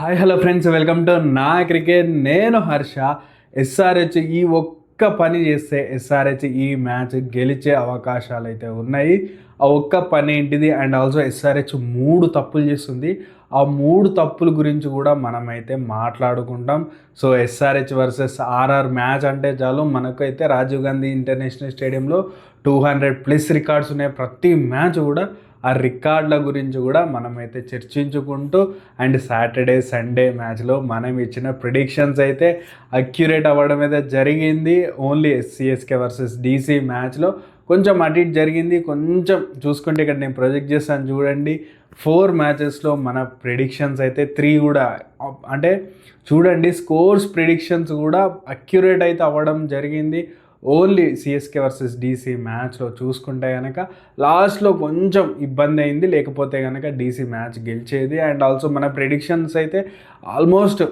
Hi hello friends, welcome to నా cricket. నేను Harsha. SRH ఈ ఒక్క పని చేస్తే ఎస్ఆర్హెచ్ ఈ మ్యాచ్ గెలిచే అవకాశాలు అయితే ఉన్నాయి. ఆ ఒక్క పని ఏంటిది? అండ్ ఆల్సో ఎస్ఆర్హెచ్ 3 తప్పులు చేస్తుంది. ఆ 3 తప్పుల గురించి కూడా మనమైతే మాట్లాడుకుంటాం. So SRH versus RR match అంటే చాలు మనకైతే రాజీవ్ గాంధీ ఇంటర్నేషనల్ స్టేడియంలో 200+ రికార్డ్స్ ఉన్నాయి. ప్రతి మ్యాచ్ కూడా ఆ రికార్డుల గురించి కూడా మనమైతే చర్చించుకుంటూ అండ్ సాటర్డే సండే మ్యాచ్లో మనం ఇచ్చిన ప్రిడిక్షన్స్ అయితే అక్యురేట్ అవ్వడం అయితే జరిగింది. ఓన్లీ సిఎస్కే వర్సెస్ డీసీ మ్యాచ్లో కొంచెం అటు ఇటు జరిగింది. కొంచెం చూసుకుంటే ఇక్కడ నేను ప్రొజెక్ట్ చేస్తాను చూడండి. 4 మ్యాచెస్లో మన ప్రిడిక్షన్స్ అయితే 3 కూడా అంటే చూడండి, స్కోర్స్ ప్రిడిక్షన్స్ కూడా అక్యురేట్ అయితే అవ్వడం జరిగింది. ఓన్లీ సిఎస్కే వర్సెస్ డీసీ మ్యాచ్లో చూసుకుంటే కనుక లాస్ట్లో కొంచెం ఇబ్బంది అయింది, లేకపోతే కనుక డీసీ మ్యాచ్ గెలిచేది. అండ్ ఆల్సో మన ప్రిడిక్షన్స్ అయితే ఆల్మోస్ట్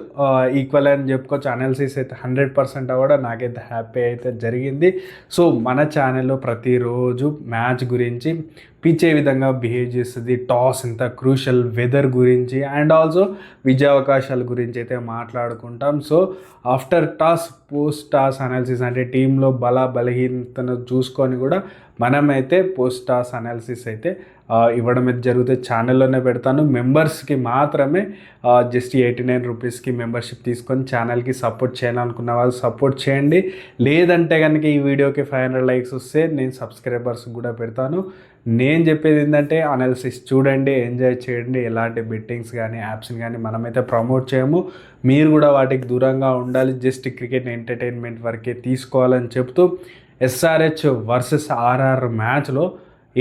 ఈక్వల్ అని చెప్పుకోవచ్చు. అనాలిసిస్ అయితే 100% అవ్వడం నాకైతే హ్యాపీ అయితే జరిగింది. సో మన ఛానల్లో ప్రతిరోజు మ్యాచ్ గురించి పిచ్ ఏ విధంగా బిహేవ్ చేస్తుంది, టాస్ ఎంత క్రూషల్, వెదర్ గురించి అండ్ ఆల్సో విజయావకాశాల గురించి అయితే మాట్లాడుకుంటాం. So after toss, post toss analysis అంటే టీంలో బలహీనతను చూసుకొని కూడా మనమైతే పోస్ట్ టాస్ అనాలిసిస్ అయితే ఇవ్వడం అయితే జరుగుతుంది. ఛానల్లోనే పెడతాను. మెంబర్స్కి మాత్రమే జస్ట్ 89 రూపీస్కి మెంబర్షిప్ తీసుకొని ఛానల్కి సపోర్ట్ చేయాలనుకున్న వాళ్ళు సపోర్ట్ చేయండి. లేదంటే కనుక ఈ వీడియోకి 500 లైక్స్ వస్తే నేను సబ్స్క్రైబర్స్ కూడా పెడతాను. నేను చెప్పేది ఏంటంటే అనాలిసిస్ చూడండి, ఎంజాయ్ చేయండి. ఎలాంటి బెట్టింగ్స్ కానీ యాప్స్ని కానీ మనమైతే ప్రమోట్ చేయము. మీరు కూడా వాటికి దూరంగా ఉండాలి. జస్ట్ క్రికెట్ ఎంటర్టైన్మెంట్ వరకే తీసుకోవాలని చెప్తూ ఎస్ఆర్హెచ్ వర్సెస్ ఆర్ఆర్ మ్యాచ్లో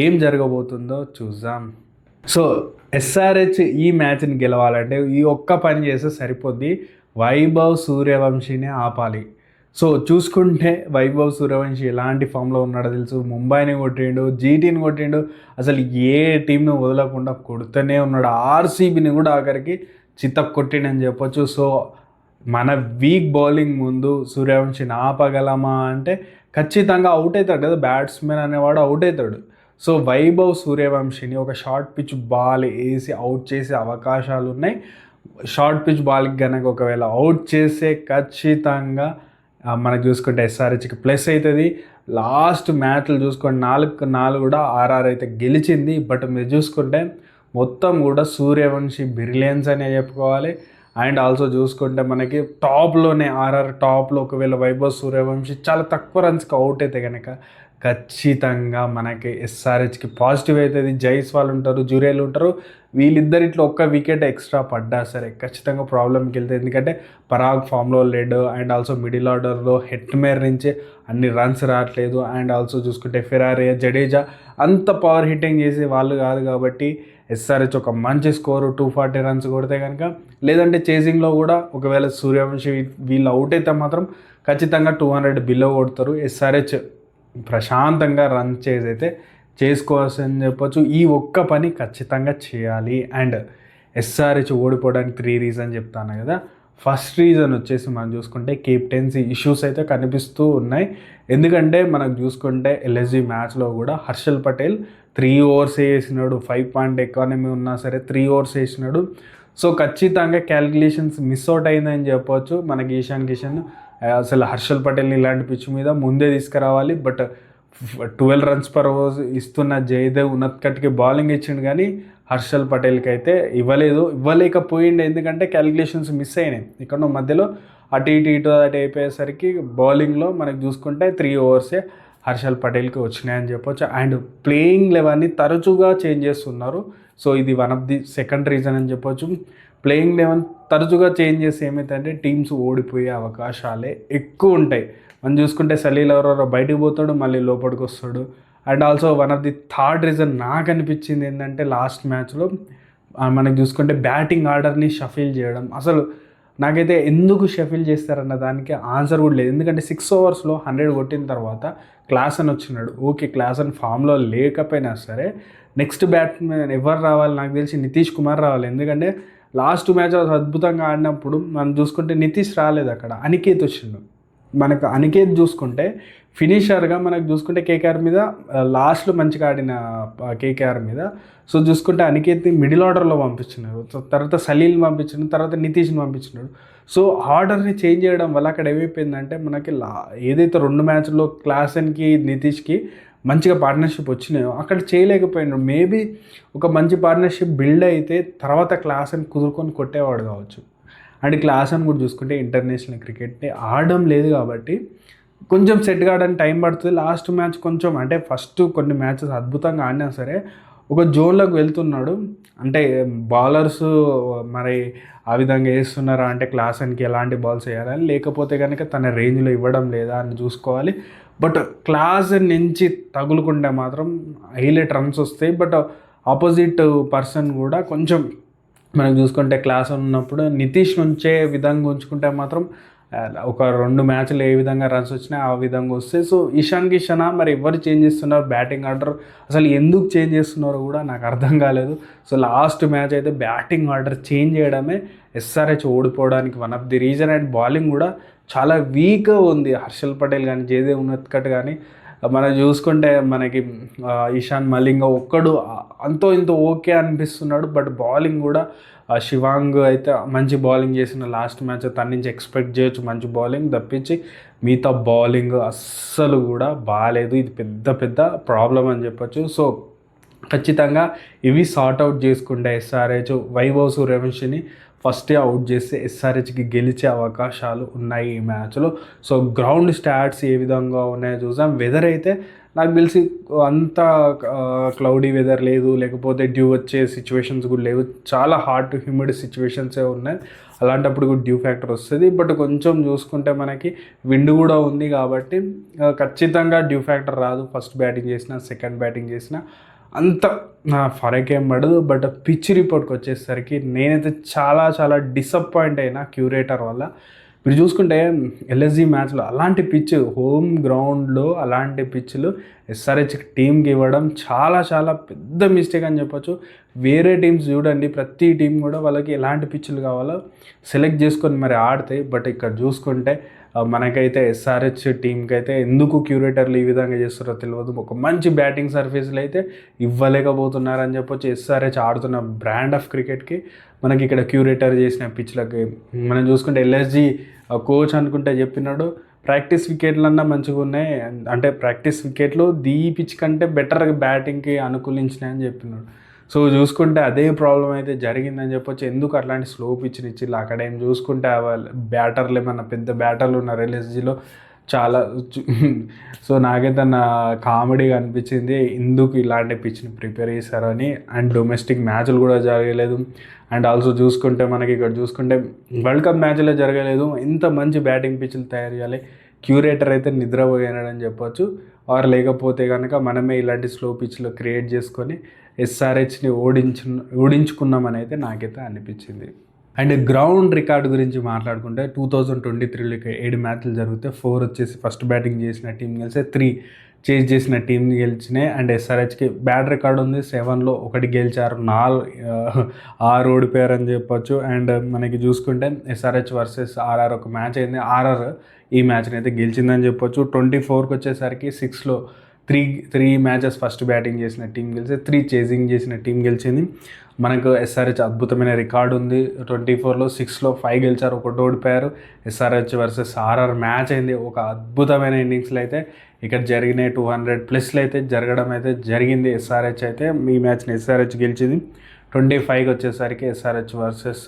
ఏం జరగబోతుందో చూద్దాం. సో ఎస్ఆర్హెచ్ ఈ మ్యాచ్ని గెలవాలంటే ఈ ఒక్క పని చేస్తే సరిపోద్ది. వైభవ్ సూర్యవంశీని ఆపాలి. సో చూసుకుంటే వైభవ్ సూర్యవంశీ ఎలాంటి ఫామ్లో ఉన్నాడో తెలుసు. ముంబైని కొట్టిండు, జీటీని కొట్టిండు, అసలు ఏ టీంను వదలకుండా కొడుతూనే ఉన్నాడు. ఆర్సీబీని కూడా ఆఖరికి చిత్త కొట్టిండని చెప్పొచ్చు. సో మన వీక్ బౌలింగ్ ముందు సూర్యవంశీని ఆపగలమా అంటే ఖచ్చితంగా అవుట్ అవుతాడు కదా, బ్యాట్స్మెన్ అనేవాడు అవుట్ అవుతాడు. సో వైభవ్ సూర్యవంశీని ఒక షార్ట్ పిచ్ బాల్ వేసి అవుట్ చేసే అవకాశాలు ఉన్నాయి. షార్ట్ పిచ్ బాల్కి కనుక ఒకవేళ అవుట్ చేస్తే ఖచ్చితంగా మనకు చూసుకుంటే ఎస్ఆర్హెచ్కి ప్లస్ అవుతుంది. లాస్ట్ మ్యాచ్లు చూసుకుంటే 4 కూడా ఆర్ఆర్ అయితే గెలిచింది. బట్ మీరు చూసుకుంటే మొత్తం కూడా సూర్యవంశీ బ్రిలియన్స్ అనే చెప్పుకోవాలి. అండ్ ఆల్సో చూసుకుంటే మనకి టాప్లోనే ఆర్ఆర్ టాప్లో ఒకవేళ వైభవ్ సూర్యవంశీ చాలా తక్కువ రన్స్కి అవుట్ అయితే కనుక ఖచ్చితంగా మనకి ఎస్ఆర్హెచ్కి పాజిటివ్ అవుతుంది. జైస్వాల్ ఉంటారు, జురేల్ ఉంటారు, వీళ్ళిద్దరిట్లో ఒక్క వికెట్ ఎక్స్ట్రా పడ్డా సరే ఖచ్చితంగా ప్రాబ్లంకి వెళ్తుంది. ఎందుకంటే పరాగ్ ఫామ్లో లేడు. అండ్ ఆల్సో మిడిల్ ఆర్డర్లో హెట్మేర్ నుంచి అన్ని రన్స్ రావట్లేదు. అండ్ ఆల్సో చూసుకుంటే ఫెరారీ, జడేజా అంత పవర్ హిట్టింగ్ చేసే వాళ్ళు కాదు. కాబట్టి ఎస్ఆర్హెచ్ ఒక మంచి స్కోరు 240 రన్స్ కొడితే కనుక, లేదంటే చేసింగ్లో కూడా ఒకవేళ సూర్యవంశీ వీళ్ళు అవుట్ అయితే మాత్రం ఖచ్చితంగా 200 బిలో కొడతారు. ఎస్ఆర్హెచ్ ప్రశాంతంగా రన్ చేసి అయితే చేసుకోవాల్సిందని చెప్పొచ్చు. ఈ ఒక్క పని ఖచ్చితంగా చేయాలి. అండ్ ఎస్ఆర్హెచ్ ఓడిపోవడానికి 3 రీజన్ చెప్తాను కదా. ఫస్ట్ రీజన్ వచ్చేసి మనం చూసుకుంటే కెప్టెన్సీ ఇష్యూస్ అయితే కనిపిస్తూ ఉన్నాయి. ఎందుకంటే మనకు చూసుకుంటే ఎల్ఎస్జీ మ్యాచ్లో కూడా హర్షల్ పటేల్ 3 ఓవర్స్ వేసినాడు. 5 పాయింట్ ఎకానమీ ఉన్నా సరే 3 ఓవర్స్ వేసినాడు. సో ఖచ్చితంగా క్యాలిక్యులేషన్స్ మిస్ అవుట్ అయిందని చెప్పొచ్చు. మనకి ఈశాన్ కిషన్ అసలు హర్షల్ పటేల్ని ఇలాంటి పిచ్ మీద ముందే తీసుకురావాలి. బట్ 12 రన్స్ పర్ ఓవర్ ఇస్తున్న జయదేవ్ ఉనత్కట్కి బౌలింగ్ ఇచ్చిండు, కానీ హర్షల్ పటేల్కి అయితే ఇవ్వలేకపోయిండు. ఎందుకంటే క్యాలిక్యులేషన్స్ మిస్ అయినాయి. ఇక్కడ మధ్యలో అటు ఇటు అయిపోయేసరికి బౌలింగ్లో మనకు చూసుకుంటే 3 ఓవర్సే హర్షల్ పటేల్కి వచ్చినాయని చెప్పొచ్చు. అండ్ ప్లేయింగ్ లెవెన్ని తరచుగా చేంజ్ చేస్తున్నారు. సో ఇది one of the second reason అని చెప్పొచ్చు. ప్లేయింగ్ లెవెన్ తరచుగా చేంజ్ చేసి ఏమైందంటే టీమ్స్ ఓడిపోయే అవకాశాలే ఎక్కువ ఉంటాయి. మనం చూసుకుంటే సలీల్ ఎవరో బయటకు పోతాడు, మళ్ళీ లోపలికి వస్తాడు. And also one of the third reason నాకు అనిపించింది ఏంటంటే లాస్ట్ మ్యాచ్లో మనకి చూసుకుంటే బ్యాటింగ్ ఆర్డర్ని షఫిల్ చేయడం. అసలు నాకైతే ఎందుకు షఫిల్ చేస్తారన్న దానికి ఆన్సర్ కూడా లేదు. ఎందుకంటే 6 ఓవర్స్లో 100 కొట్టిన తర్వాత క్లాసన్ వచ్చినాడు. ఓకే, క్లాసన్ ఫామ్లో లేకపోయినా సరే నెక్స్ట్ బ్యాట్స్మెన్ ఎవరు రావాలి? నాకు తెలిసి నితీష్ కుమార్ రావాలి. ఎందుకంటే లాస్ట్ మ్యాచ్ అద్భుతంగా ఆడినప్పుడు మనం చూసుకుంటే నితీష్ రాలేదు, అక్కడ అనికేత్ వచ్చిండు. మనకు అనికేత్ చూసుకుంటే ఫినిషర్గా మనకు చూసుకుంటే కేకేఆర్ మీద లాస్ట్లో మంచిగా ఆడిన కేకేఆర్ మీద సో చూసుకుంటే అనికేత్ని మిడిల్ ఆర్డర్లో పంపించినారు. సో తర్వాత సలీల్ని పంపించినారు, తర్వాత నితీష్ని పంపించినాడు. సో ఆర్డర్ని చేంజ్ చేయడం వల్ల అక్కడ ఏమైపోయిందంటే మనకి ఏదైతే 2 మ్యాచ్లో క్లాసన్కి నితీష్కి మంచిగా పార్ట్నర్షిప్ వచ్చినాయో అక్కడ చేయలేకపోయినాడు. మేబీ ఒక మంచి పార్ట్నర్షిప్ బిల్డ్ అయితే తర్వాత క్లాసన్ కుదురుకొని కొట్టేవాడు కావచ్చు. అండ్ క్లాసన్ కూడా చూసుకుంటే ఇంటర్నేషనల్ క్రికెట్ని ఆడడం లేదు కాబట్టి కొంచెం సెట్ కావడానికి టైం పడుతుంది. లాస్ట్ మ్యాచ్ కొంచెం అంటే ఫస్ట్ కొన్ని మ్యాచెస్ అద్భుతంగా ఆడినా సరే ఒక జోన్లోకి వెళ్తున్నాడు. అంటే బౌలర్స్ మరి ఆ విధంగా వేస్తున్నారా అంటే క్లాసన్కి ఎలాంటి బాల్స్ వేయాలని, లేకపోతే కనుక తన రేంజ్లో ఇవ్వడం లేదా అని చూసుకోవాలి. బట్ క్లాసన్ నుంచి తగులుకుంటే మాత్రం హైలైట్ రన్స్ వస్తాయి. బట్ ఆపోజిట్ పర్సన్ కూడా కొంచెం మనం చూసుకుంటే క్లాస్ ఉన్నప్పుడు నితీష్ ఉంచే విధంగా ఉంచుకుంటే మాత్రం ఒక 2 మ్యాచ్లు ఏ విధంగా రన్స్ వచ్చినాయి ఆ విధంగా వస్తాయి. సో ఇషాన్ కిషన్ మరి ఎవరు చేంజ్ చేస్తున్నారు బ్యాటింగ్ ఆర్డర్, అసలు ఎందుకు చేంజ్ చేస్తున్నారో కూడా నాకు అర్థం కాలేదు. సో లాస్ట్ మ్యాచ్ అయితే బ్యాటింగ్ ఆర్డర్ చేంజ్ చేయడమే ఎస్ఆర్హెచ్ ఓడిపోవడానికి one of the reason. And bowling కూడా చాలా వీక్గా ఉంది. హర్షల్ పటేల్ కానీ జయదేవ్ ఉన్నత్కట్ కానీ మనం చూసుకుంటే మనకి ఇషాన్ మలింగ ఒక్కడు అంతో ఇంతో ఓకే అనిపిస్తున్నాడు. బట్ బౌలింగ్ కూడా శివాంగ్ అయితే మంచి బౌలింగ్ చేసిన లాస్ట్ మ్యాచ్, తన నుంచి ఎక్స్పెక్ట్ చేయొచ్చు మంచి బౌలింగ్ తప్పించి మిగతా బౌలింగ్ అస్సలు కూడా బాగాలేదు. ఇది పెద్ద ప్రాబ్లం అని చెప్పొచ్చు. సో ఖచ్చితంగా ఇవి సార్ట్అవుట్ చేసుకుంటే ఎస్ఆర్హెచ్ వైభవ్ సూర్యవంశిని ఫస్టే అవుట్ చేస్తే ఎస్ఆర్హెచ్కి గెలిచే అవకాశాలు ఉన్నాయి ఈ మ్యాచ్లో. సో గ్రౌండ్ స్టాట్స్ ఏ విధంగా ఉన్నాయో చూసాం. వెదర్ అయితే నాకు తెలిసి అంత క్లౌడీ వెదర్ లేదు, లేకపోతే డ్యూ వచ్చే సిచ్యువేషన్స్ కూడా లేవు. చాలా హాట్ హ్యూమిడ్ సిచ్యువేషన్సే ఉన్నాయి. అలాంటప్పుడు కూడా డ్యూ ఫ్యాక్టర్ వస్తుంది. బట్ కొంచెం చూసుకుంటే మనకి విండ్ కూడా ఉంది కాబట్టి ఖచ్చితంగా డ్యూ ఫ్యాక్టర్ రాదు. ఫస్ట్ బ్యాటింగ్ చేసినా సెకండ్ బ్యాటింగ్ చేసినా అంత ఫరక్ ఏం పడదు. బట్ పిచ్ రిపోర్ట్కి వచ్చేసరికి నేనైతే చాలా డిసప్పాయింట్ అయినా క్యూరేటర్ వల్ల. మీరు చూసుకుంటే ఎల్ఎస్జీ మ్యాచ్లో అలాంటి పిచ్, హోమ్ గ్రౌండ్లో అలాంటి పిచ్లు ఎస్ఆర్హెచ్ టీంకి ఇవ్వడం చాలా పెద్ద మిస్టేక్ అని చెప్పొచ్చు. వేరే టీమ్స్ చూడండి, ప్రతి టీం కూడా వాళ్ళకి ఎలాంటి పిచ్లు కావాలో సెలెక్ట్ చేసుకొని మరి ఆడతాయి. బట్ ఇక్కడ చూసుకుంటే మనకైతే ఎస్ఆర్హెచ్ టీంకి అయితే ఎందుకు క్యూరేటర్లు ఈ విధంగా చేస్తారో తెలియదు. ఒక మంచి బ్యాటింగ్ సర్ఫేస్లు అయితే ఇవ్వలేకపోతున్నారని చెప్పొచ్చు. ఎస్ఆర్హెచ్ ఆడుతున్న బ్రాండ్ ఆఫ్ క్రికెట్కి మనకి ఇక్కడ క్యూరేటర్ చేసిన పిచ్లకి మనం చూసుకుంటే ఎల్ఎస్జీ కోచ్ అనుకుంటే చెప్పినాడు ప్రాక్టీస్ వికెట్లన్నా మంచిగా ఉన్నాయి, అంటే ప్రాక్టీస్ వికెట్లు ఈ పిచ్ కంటే బెటర్ బ్యాటింగ్కి అనుకూలించినాయి అని చెప్పినాడు. సో చూసుకుంటే అదే ప్రాబ్లం అయితే జరిగిందని చెప్పొచ్చు. ఎందుకు అట్లాంటి స్లో పిచ్ని ఇచ్చిళ్ళు అక్కడ ఏం చూసుకుంటే బ్యాటర్లు ఏమన్నా పెద్ద బ్యాటర్లు ఉన్నారు ఎల్ఎస్జీలో చాలా. సో నాకైతే నా కామెడీగా అనిపించింది ఎందుకు ఇలాంటి పిచ్ని ప్రిపేర్ చేశారని. అండ్ డొమెస్టిక్ మ్యాచ్లు కూడా జరగలేదు. అండ్ ఆల్సో చూసుకుంటే మనకి ఇక్కడ చూసుకుంటే వరల్డ్ కప్ మ్యాచ్లే జరగలేదు. ఇంత మంచి బ్యాటింగ్ పిచ్లు తయారు చేయాలి, క్యూరేటర్ అయితే నిద్రపోయాడని చెప్పొచ్చు. ఆర్ లేకపోతే కనుక మనమే ఇలాంటి స్లో పిచ్లో క్రియేట్ చేసుకొని ఎస్ఆర్హెచ్ని ఓడించుకున్నామని అయితే నాకైతే అనిపించింది. అండ్ గ్రౌండ్ రికార్డు గురించి మాట్లాడుకుంటే 2023లోకి 7 మ్యాచ్లు జరిగితే 4 వచ్చేసి ఫస్ట్ బ్యాటింగ్ చేసిన టీం గెలిస్తే 3 చేజ్ చేసిన టీం గెలిచినాయి. అండ్ ఎస్ఆర్హెచ్కి బ్యాడ్ రికార్డు ఉంది, 7లో 1 గెలిచారు, 6 ఓడిపోయారని చెప్పొచ్చు. అండ్ మనకి చూసుకుంటే ఎస్ఆర్హెచ్ వర్సెస్ ఆర్ఆర్ ఒక మ్యాచ్ అయింది, ఆర్ఆర్ ఈ మ్యాచ్ని అయితే గెలిచిందని చెప్పొచ్చు. 24కి వచ్చేసరికి 6లో 3 మ్యాచెస్ ఫస్ట్ బ్యాటింగ్ చేసిన టీం గెలిచి 3 చేజింగ్ చేసిన టీం గెలిచింది. మనకు ఎస్ఆర్హెచ్ అద్భుతమైన రికార్డు ఉంది. 24లో 6లో 5 గెలిచారు, 1 ఓడిపోయారు. ఎస్ఆర్హెచ్ వర్సెస్ ఆర్ఆర్ మ్యాచ్ అయింది, ఒక అద్భుతమైన ఇన్నింగ్స్లో అయితే ఇక్కడ జరిగినాయి. 200+ అయితే జరగడం అయితే జరిగింది. ఎస్ఆర్హెచ్ అయితే ఈ మ్యాచ్ని ఎస్ఆర్హెచ్ గెలిచింది. 25కి వచ్చేసరికి ఎస్ఆర్హెచ్ వర్సెస్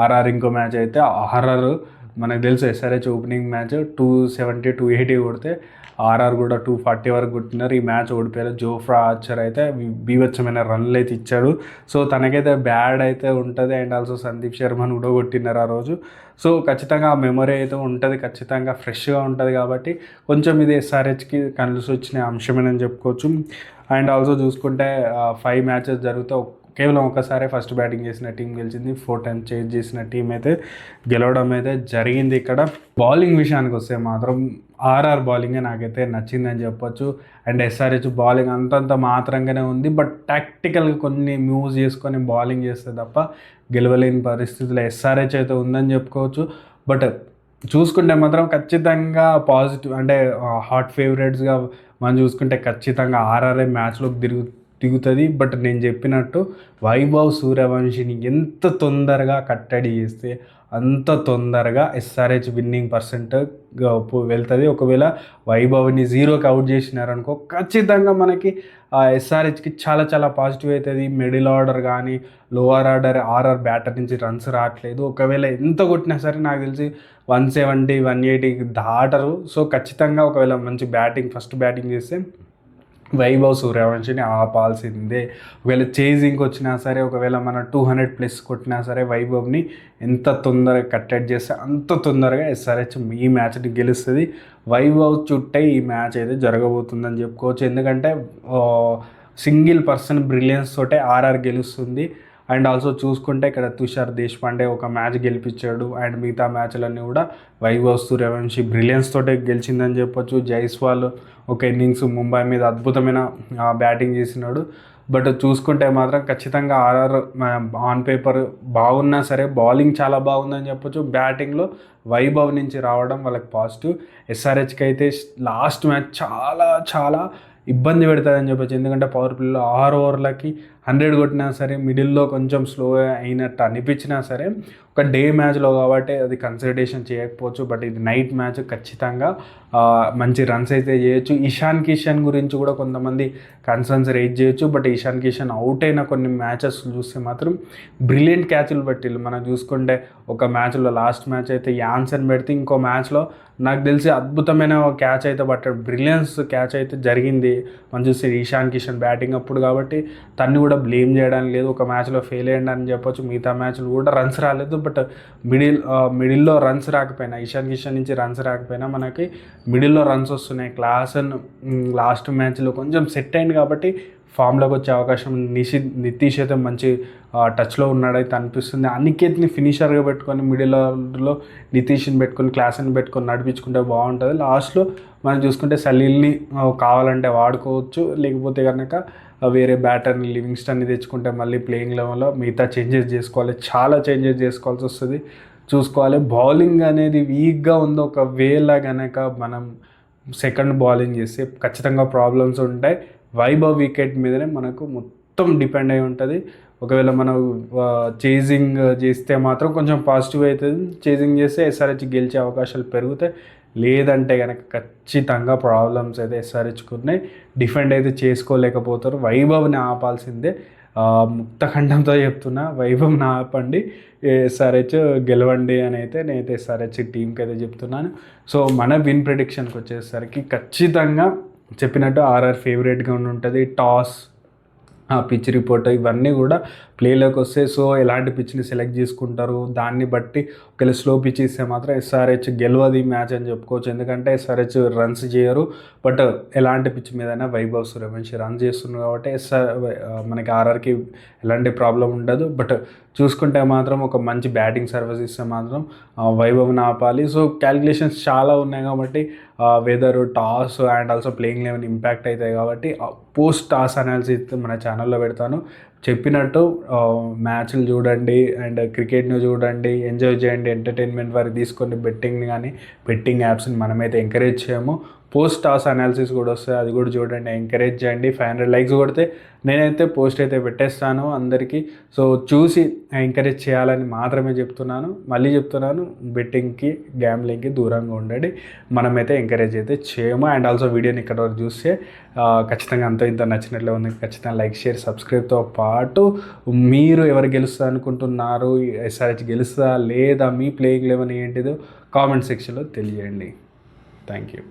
ఆర్ఆర్ ఇంకో మ్యాచ్ అయితే ఆర్ఆర్ మనకు తెలుసు ఎస్ఆర్హెచ్ ఓపెనింగ్ మ్యాచ్ 270, 280 కొడితే ఆర్ఆర్ కూడా 240 వరకు కొట్టినారు. ఈ మ్యాచ్ ఓడిపోయారు. జోఫ్రా ఆర్చర్ అయితే బీభత్సమైన రన్లు అయితే ఇచ్చాడు. సో తనకైతే బ్యాడ్ అయితే ఉంటుంది. అండ్ ఆల్సో సందీప్ శర్మను కూడా కొట్టినారు ఆ రోజు. సో ఖచ్చితంగా ఆ మెమరీ అయితే ఉంటుంది, ఖచ్చితంగా ఫ్రెష్గా ఉంటుంది. కాబట్టి కొంచెం ఇది ఎస్ఆర్హెచ్కి కలిసి వచ్చిన అంశమేనని చెప్పుకోవచ్చు. అండ్ ఆల్సో చూసుకుంటే 5 మ్యాచెస్ జరిగితే కేవలం ఒకసారి ఫస్ట్ బ్యాటింగ్ చేసిన టీం గెలిచింది. 4 టైమ్స్ చేంజ్ చేసిన టీం అయితే గెలవడం అయితే జరిగింది. ఇక్కడ బౌలింగ్ విషయానికి వస్తే మాత్రం ఆర్ఆర్ బౌలింగే నాకైతే నచ్చిందని చెప్పొచ్చు. అండ్ ఎస్ఆర్హెచ్ బౌలింగ్ అంతంత మాత్రంగానే ఉంది. బట్ టాక్టికల్గా కొన్ని మూవ్స్ చేసుకొని బౌలింగ్ చేస్తే తప్ప గెలవలేని పరిస్థితుల్లో ఎస్ఆర్హెచ్ అయితే ఉందని చెప్పుకోవచ్చు. బట్ చూసుకుంటే మాత్రం ఖచ్చితంగా పాజిటివ్ అంటే హాట్ ఫేవరెట్స్గా మనం చూసుకుంటే ఖచ్చితంగా ఆర్ఆర్ఏ మ్యాచ్లోకి దిగుతుంది. బట్ నేను చెప్పినట్టు వైభవ్ సూర్యవంశిని ఎంత తొందరగా కట్టడి చేస్తే అంత తొందరగా ఎస్ఆర్హెచ్ విన్నింగ్ పర్సెంట్ వెళ్తుంది. ఒకవేళ వైభవ్ని 0కి అవుట్ చేసినారనుకో ఖచ్చితంగా మనకి ఎస్ఆర్హెచ్కి చాలా చాలా పాజిటివ్ అవుతుంది. మిడిల్ ఆర్డర్ కానీ లోవర్ ఆర్డర్ ఆర్ఆర్ బ్యాటర్ నుంచి రన్స్ రావట్లేదు. ఒకవేళ ఎంత కొట్టినా సరే నాకు తెలిసి 170 180 దాటరు. సో ఖచ్చితంగా ఒకవేళ మంచి ఫస్ట్ బ్యాటింగ్ చేస్తే వైభవ్ సూర్యవంశిని ఆపాల్సిందే. ఒకవేళ చేజింగ్కి వచ్చినా సరే, ఒకవేళ మన 200+ కొట్టినా సరే వైభవ్ని ఎంత తొందరగా కట్టడి చేస్తే అంత తొందరగా ఎస్ఆర్హెచ్ ఈ మ్యాచ్ని గెలుస్తుంది. వైభవ్ చుట్టే ఈ మ్యాచ్ అయితే జరగబోతుందని చెప్పుకోవచ్చు. ఎందుకంటే సింగిల్ పర్సన్ బ్రిలియన్స్ తోటే ఆర్ఆర్ గెలుస్తుంది. అండ్ ఆల్సో చూసుకుంటే ఇక్కడ తుషార్ దేశపాండే ఒక మ్యాచ్ గెలిపించాడు. అండ్ మిగతా మ్యాచ్లన్నీ కూడా వైభవ్ సూర్యవంశి బ్రిలియన్స్ తోటే గెలిచిందని చెప్పొచ్చు. జైస్వాల్ ఒక ఇన్నింగ్స్ ముంబై మీద అద్భుతమైన బ్యాటింగ్ చేసినాడు. బట్ చూసుకుంటే మాత్రం ఖచ్చితంగా ఆర్ఆర్ ఆన్ పేపర్ బాగున్నా సరే బౌలింగ్ చాలా బాగుందని చెప్పొచ్చు. బ్యాటింగ్లో వైభవ్ నుంచి రావడం వాళ్ళకి పాజిటివ్. ఎస్ఆర్హెచ్కి అయితే లాస్ట్ మ్యాచ్ చాలా చాలా ఇబ్బంది పెడతారని చెప్పచ్చు. ఎందుకంటే పవర్ ప్లేలో 6 ఓవర్లకి 100 కొట్టినా సరే మిడిల్లో కొంచెం స్లో అయినట్టు అనిపించినా సరే ఒక డే మ్యాచ్లో కాబట్టి అది కన్సిడరేషన్ చేయకపోవచ్చు. బట్ ఇది నైట్ మ్యాచ్ ఖచ్చితంగా మంచి రన్స్ అయితే చేయొచ్చు. ఇషాన్ కిషన్ గురించి కూడా కొంతమంది కన్సర్న్స్ రేజ్ చేయొచ్చు. బట్ ఇషాన్ కిషన్ అవుట్ అయిన కొన్ని మ్యాచెస్ చూస్తే మాత్రం బ్రిలియంట్ క్యాచ్లు పెట్టిళ్ళు. మనం చూసుకుంటే ఒక మ్యాచ్లో లాస్ట్ మ్యాచ్ అయితే యాన్సన్ పెడితే ఇంకో మ్యాచ్లో నాకు తెలిసి అద్భుతమైన క్యాచ్ అయితే పట్టాడు. బ్రిలియన్స్ క్యాచ్ అయితే జరిగింది. మనం చూస్తే ఇషాన్ కిషన్ బ్యాటింగ్ అప్పుడు కాబట్టి తన్ని కూడా బ్లేమ్ చేయడానికి లేదు. ఒక మ్యాచ్లో ఫెయిల్ అయ్యండి అని చెప్పొచ్చు. మిగతా మ్యాచ్లు కూడా రన్స్ రాలేదు. బట్ మిడిల్లో రన్స్ రాకపోయినా, ఇషాన్ కిషన్ నుంచి రన్స్ రాకపోయినా మనకి మిడిల్లో రన్స్ వస్తున్నాయి. క్లాసన్ లాస్ట్ మ్యాచ్లో కొంచెం సెట్ అయింది కాబట్టి ఫామ్లోకి వచ్చే అవకాశం. నితీష్ అయితే మంచి టచ్లో ఉన్నాడైతే అనిపిస్తుంది. అనికేత్ని ఫినిషర్గా పెట్టుకొని మిడిల్లో నితీష్ని పెట్టుకొని క్లాస్ని పెట్టుకొని నడిపించుకుంటే బాగుంటుంది. లాస్ట్లో మనం చూసుకుంటే సలీల్ని కావాలంటే వాడుకోవచ్చు. లేకపోతే కనుక వేరే బ్యాటర్ని లివింగ్స్టన్ని తెచ్చుకుంటే మళ్ళీ ప్లేయింగ్ లెవెల్లో మిగతా చేంజెస్ చేసుకోవాలి. చాలా చేంజెస్ చేసుకోవాల్సి వస్తుంది. చూసుకోవాలి. బౌలింగ్ అనేది వీక్గా ఉంది. ఒకవేళ కనుక మనం సెకండ్ బౌలింగ్ చేస్తే ఖచ్చితంగా ప్రాబ్లమ్స్ ఉంటాయి. వైభవ్ వికెట్ మీదనే మనకు మొత్తం డిపెండ్ అయి ఉంటుంది. ఒకవేళ మనం చేజింగ్ చేస్తే మాత్రం కొంచెం పాజిటివ్ అవుతుంది. చేజింగ్ చేస్తే ఎస్ఆర్హెచ్ గెలిచే అవకాశాలు పెరుగుతాయి. లేదంటే కనుక ఖచ్చితంగా ప్రాబ్లమ్స్ అయితే ఎస్ఆర్హెచ్కి ఉన్నాయి. డిఫెండ్ అయితే చేసుకోలేకపోతారు. వైభవ్ని ఆపాల్సిందే. ముక్తఖండంతో చెప్తున్నా, వైభవ్ని ఆపండి, ఎస్ఆర్హెచ్ గెలవండి అని అయితే నేనైతే ఎస్ఆర్హెచ్ టీంకి అయితే చెప్తున్నాను. సో మన విన్ ప్రిడిక్షన్కి వచ్చేసరికి ఖచ్చితంగా చెప్పినట్టు ఆర్ఆర్ ఫేవరెట్గా ఉంటుంది. టాస్, పిచ్ రిపోర్ట్ ఇవన్నీ కూడా ప్లేలోకి వస్తే సో ఎలాంటి పిచ్ని సెలెక్ట్ చేసుకుంటారు దాన్ని బట్టి ఒకవేళ స్లో పిచ్ ఇస్తే మాత్రం ఎస్ఆర్హెచ్ గెలవది మ్యాచ్ అని చెప్పుకోవచ్చు. ఎందుకంటే ఎస్ఆర్హెచ్ రన్స్ చేయరు. బట్ ఎలాంటి పిచ్ మీదైనా వైభవ్ సూర్యవంశి రన్ చేస్తున్నారు కాబట్టి మనకి ఆర్ఆర్కి ఎలాంటి ప్రాబ్లం ఉండదు. బట్ చూసుకుంటే మాత్రం ఒక మంచి బ్యాటింగ్ సర్వీస్ ఇస్తే మాత్రం వైభవ్ని ఆపాలి. సో క్యాలిక్యులేషన్స్ చాలా ఉన్నాయి కాబట్టి weather, toss and also playing eleven impact అవుతాయి కాబట్టి పోస్ట్ టాస్ అనాలిసిస్ మన ఛానల్లో పెడతాను. చెప్పినట్టు మ్యాచ్లు చూడండి అండ్ క్రికెట్ని చూడండి, ఎంజాయ్ చేయండి, ఎంటర్టైన్మెంట్ వరకు తీసుకోండి. బెట్టింగ్ని కానీ బెట్టింగ్ యాప్స్ని మనమైతే ఎంకరేజ్ చేయము. పోస్ట్ టాస్ అనాలిసిస్ కూడా వస్తుంది, అది కూడా చూడండి, ఎంకరేజ్ చేయండి. 500 లైక్స్ కొడితే నేనైతే పోస్ట్ అయితే పెట్టేస్తాను అందరికీ. సో చూసి ఎంకరేజ్ చేయాలని మాత్రమే చెప్తున్నాను. మళ్ళీ చెప్తున్నాను, బెట్టింగ్కి గ్యాంబ్లింగ్కి దూరంగా ఉండండి. మనమైతే ఎంకరేజ్ అయితే చేయము. అండ్ ఆల్సో వీడియోని ఇక్కడ వరకు చూస్తే ఖచ్చితంగా అంత ఇంత నచ్చినట్లే ఉంది. ఖచ్చితంగా లైక్, షేర్, సబ్స్క్రైబ్తో పాటు మీరు ఎవరు గెలుస్తారు అనుకుంటున్నారు, ఎస్ఆర్హెచ్ గెలుస్తుందా లేదా, మీ ప్లేయింగ్ లెవెన్ ఏంటిదో కామెంట్ సెక్షన్లో తెలియజేయండి. Thank you.